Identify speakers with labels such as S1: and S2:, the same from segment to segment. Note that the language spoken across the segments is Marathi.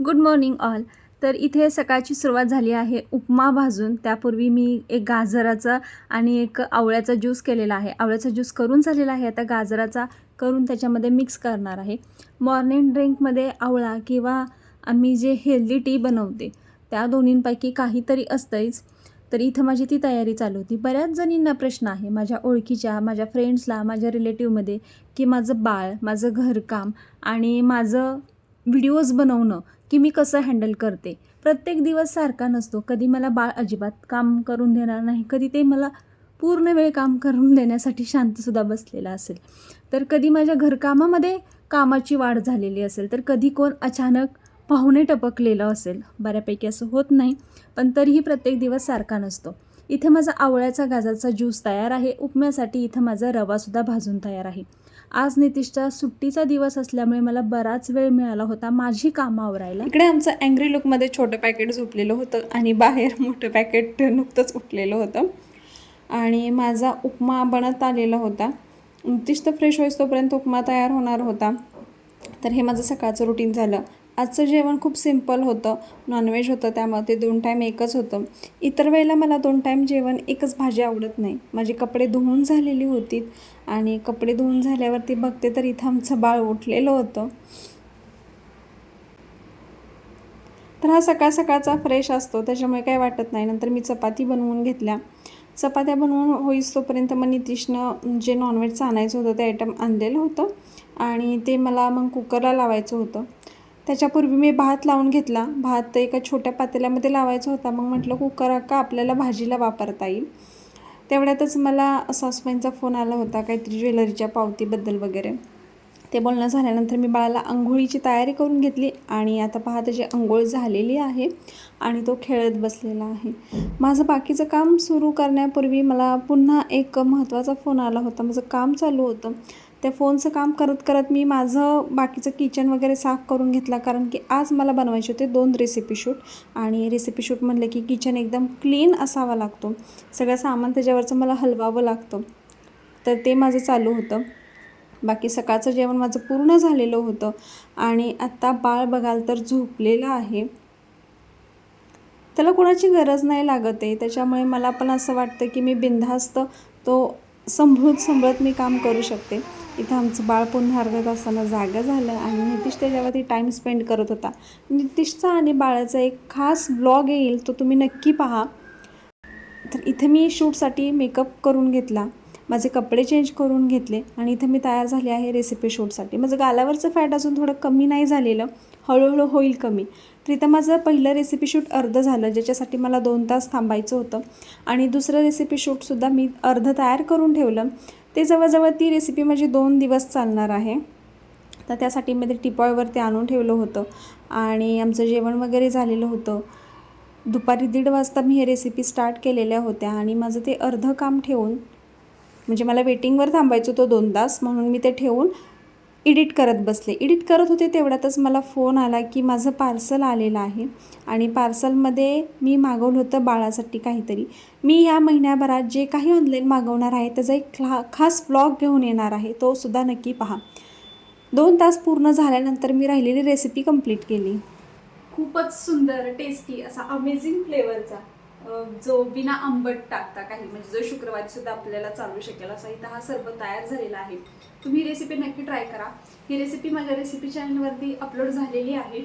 S1: Good morning all. तर इथे सकाळची सुरुवात झाली आहे उपमा भाजून. त्यापूर्वी मी एक गाजराचा आणि एक आवळ्याचा ज्यूस केलेला आहे. आवळ्याचा ज्यूस करून झालेला आहे, आता गाजराचा करून त्याच्यामध्ये मिक्स करणार आहे. मॉर्निंग ड्रिंकमध्ये आवळा किंवा आम्ही जे हेल्दी टी बनवते त्या दोन्हींपैकी काहीतरी असतंच. तर इथं माझी ती तयारी चालू होती. बऱ्याच जणींना प्रश्न आहे माझ्या ओळखीच्या, माझ्या फ्रेंड्सला, माझ्या रिलेटिव्हमध्ये, की माझं बाळ, माझं घरकाम आणि माझं व्हिडिओज बनवणं की मी कसं हँडल करते. प्रत्येक दिवस सारखा नसतो. कधी मला बाळ अजिबात काम करून देणार नाही, कधी ते मला पूर्ण वेळ काम करून देण्यासाठी शांतसुद्धा बसलेलं असेल, तर कधी माझ्या घरकामामध्ये कामाची वाढ झालेली असेल, तर कधी कोण अचानक पाहुणे टपकलेलं असेल. बऱ्यापैकी असं होत नाही, पण तरीही प्रत्येक दिवस सारखा नसतो. इथे माझा आवळ्याचा गाजराचा ज्यूस तयार आहे. उपम्यासाठी इथं माझा रवासुद्धा भाजून तयार आहे. आज नितीशचा सुट्टीचा दिवस असल्यामुळे मला बराच वेळ मिळाला होता माझी कामं आवरायला. इकडे आमचं अँग्री लुकमध्ये छोटं पॅकेट झोपलेलं होतं आणि बाहेर मोठं पॅकेट नुकतंच उठलेलं होतं आणि माझा उपमा बनत आलेला होता. नितीश तर फ्रेश होईस तोपर्यंत उपमा तयार होणार होता. तर हे माझं सकाळचं रुटीन झालं. आजचं जेवण खूप सिम्पल होतं, नॉनव्हेज होतं, त्यामुळे ते 2 टाईम एकच होतं. इतर वेळेला मला 2 टाईम जेवण एकच भाजी आवडत नाही. माझी कपडे धुवून झालेली होती आणि कपडे धुवून झाल्यावरती बघते तर इथं आमचं बाळ उठलेलं होतं. तर हा सकाळ सकाळचा फ्रेश असतो, त्याच्यामुळे काही वाटत नाही. नंतर मी चपाती बनवून घेतल्या. चपात्या बनवून होईस तोपर्यंत मग नितीशनं जे नॉनव्हेजचं आणायचं होतं ते आयटम आणलेलं होतं आणि ते मला मग कुकरला लावायचं होतं. त्याच्यापूर्वी मी भात लावून घेतला. भात एका छोट्या पातेल्यामध्ये लावायचा होता. मग म्हटलं कुकर का आपल्याला भाजीला वापरता येईल. तेवढ्यातच मला सासूबाईंचा फोन आला होता काहीतरी ज्वेलरीच्या पावतीबद्दल वगैरे. ते बोलणं झाल्यानंतर मी बाळाला अंघोळीची तयारी करून घेतली आणि आता पहा त्याची अंघोळ झालेली आहे आणि तो खेळत बसलेला आहे. माझं बाकीचं काम सुरू करण्यापूर्वी मला पुन्हा एक महत्त्वाचा फोन आला होता. माझं काम चालू होतं. त्या फोनचं काम करत करत मी माझं बाकीचं किचन वगैरे साफ करून घेतला, कारण की आज मला बनवायचे होते 2 रेसिपी शूट. आणि रेसिपी शूट म्हटलं की किचन एकदम क्लीन असावा लागतो, सगळं सामान त्याच्यावरचं मला हलवावं लागतं. तर ते माझं चालू होतं. बाकी सकाळचं जेवण माझं पूर्ण झालेलं होतं आणि आत्ता बाळ बघाल तर झोपलेलं आहे. त्याला कोणाची गरज नाही लागत आहे, त्याच्यामुळे मला पण असं वाटतं की मी बिनधास्त तो सांभाळत मी काम करू शकते. इथं आमचं बाळ पुन्हा अर्ध्या तासानं जागा झालं आणि नितीश त्याच्यावरती टाईम स्पेंड करत होता. नितीशचा आणि बाळाचा एक खास ब्लॉग येईल, तो तुम्ही नक्की पहा. तर इथे मी शूटसाठी मेकअप करून घेतला, माझे कपडे चेंज करून घेतले आणि इथं मी तयार झाले आहे रेसिपी शूटसाठी. माझं गालावरचं फॅट अजून थोडं कमी नाही झालेलं, हळूहळू होईल कमी. तर इथं माझं पहिलं रेसिपी शूट अर्धं झालं, ज्याच्यासाठी मला 2 तास थांबायचं होतं. आणि दुसरं रेसिपी शूटसुद्धा मी अर्धं तयार करून ठेवलं. ते जवळजवळ ती रेसिपी माझी 2 दिवस चालणार आहे. तर त्यासाठी मी ते टिपॉयवरती आणून ठेवलं होतं आणि आमचं जेवण वगैरे झालेलं होतं. दुपारी 1:30 वाजता मी हे रेसिपी स्टार्ट केलेल्या होत्या आणि माझं ते अर्धं काम ठेवून, म्हणजे मला वेटिंगवर थांबायचं होतं 2 तास, म्हणून मी ते ठेवून एडिट करत बसले. एडिट करत होते तेवढ्यातच मला फोन आला की माझं पार्सल आलेलं आहे आणि पार्सलमध्ये मी मागवलं होतं बाळासाठी काहीतरी. मी ह्या महिन्याभरात जे काही ऑनलाईन मागवणार आहे त्याचा एक खास ब्लॉग घेऊन येणार आहे, तो सुद्धा नक्की पहा. 2 तास पूर्ण झाल्यानंतर मी राहिलेली रेसिपी कंप्लीट केली. खूपच सुंदर टेस्टी असा अमेझिंग फ्लेवरचा, जो बिना आंबट टाकता काही, म्हणजे जो शुक्रवारी सुद्धा आपल्याला चालू शकेल असा इथं हा सरबत तयार झालेला आहे. तुम्ही रेसिपी नक्की ट्राय करा. ही रेसिपी माझ्या रेसिपी चॅनलवरती अपलोड झालेली आहे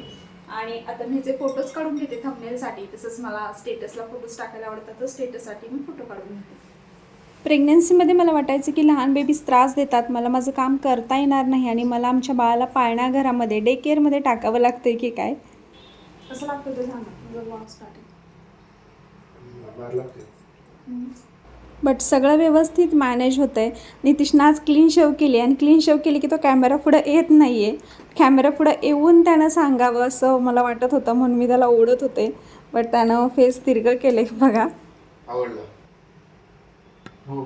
S1: आणि आता मी जे फोटोज काढून घेते थंबनेलसाठी, तसंच मला स्टेटसला फोटोज टाकायला आवडतात, तर स्टेटससाठी मी फोटो काढून घेते. प्रेग्नन्सीमध्ये मला वाटायचं की लहान बेबीज त्रास देतात, मला माझं काम करता येणार नाही आणि मला आमच्या बाळाला पाळण्याघरामध्ये डे केअरमध्ये टाकावं लागतं की काय. कसं लागतं ते सांगा. बट सगळं व्यवस्थित मॅनेज होतं आहे. नितीशनं आज क्लीन शेव केली आणि क्लीन शेव केली की तो कॅमेरा पुढं येत नाही आहे. कॅमेरा पुढं येऊन त्यानं सांगावं असं मला वाटत होतं, म्हणून मी त्याला ओढत होते. बट त्यानं फेस तिरकं केलं आहे बघा. आवडलं हो.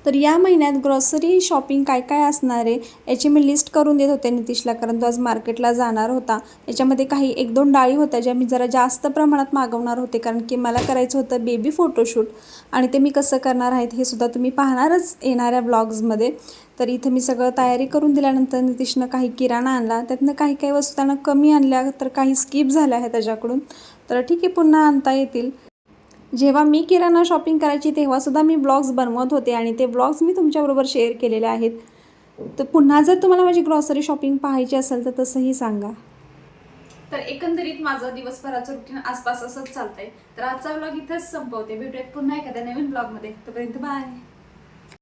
S1: तर या महिन्यात ग्रॉसरी शॉपिंग काय काय असणार आहे याची मी लिस्ट करून देत होते नितीशला, कारण तो आज मार्केटला जाणार होता. याच्यामध्ये काही 1-2 डाळी होत्या ज्या मी जरा जास्त प्रमाणात मागवणार होते, कारण की मला करायचं होतं बेबी फोटोशूट आणि ते मी कसं करणार आहेत हे सुद्धा तुम्ही पाहणारच येणाऱ्या ब्लॉग्समध्ये. तर इथं मी सगळं तयारी करून दिल्यानंतर नितीशनं काही किराणा आणला, त्यातनं काही काही वस्तू त्यानं कमी आणल्या, तर काही स्किप झाल्या आहे त्याच्याकडून. तर ठीक आहे, पुन्हा आणता येतील. जेव्हा मी किराणा शॉपिंग करायची तेव्हासुद्धा मी ब्लॉग्स बनवत होते आणि ते ब्लॉग्स मी तुमच्याबरोबर शेअर केलेले आहेत. तर पुन्हा जर तुम्हाला माझी ग्रॉसरी शॉपिंग पाहायची असेल तर तसंही सांगा. तर एकंदरीत माझं दिवसभराचं रुटीन आसपास असंच चालतंय. तर आजचा ब्लॉग इथेच संपवते. भेटूयात पुन्हा एखाद्या नवीन ब्लॉगमध्ये. तोपर्यंत बाय.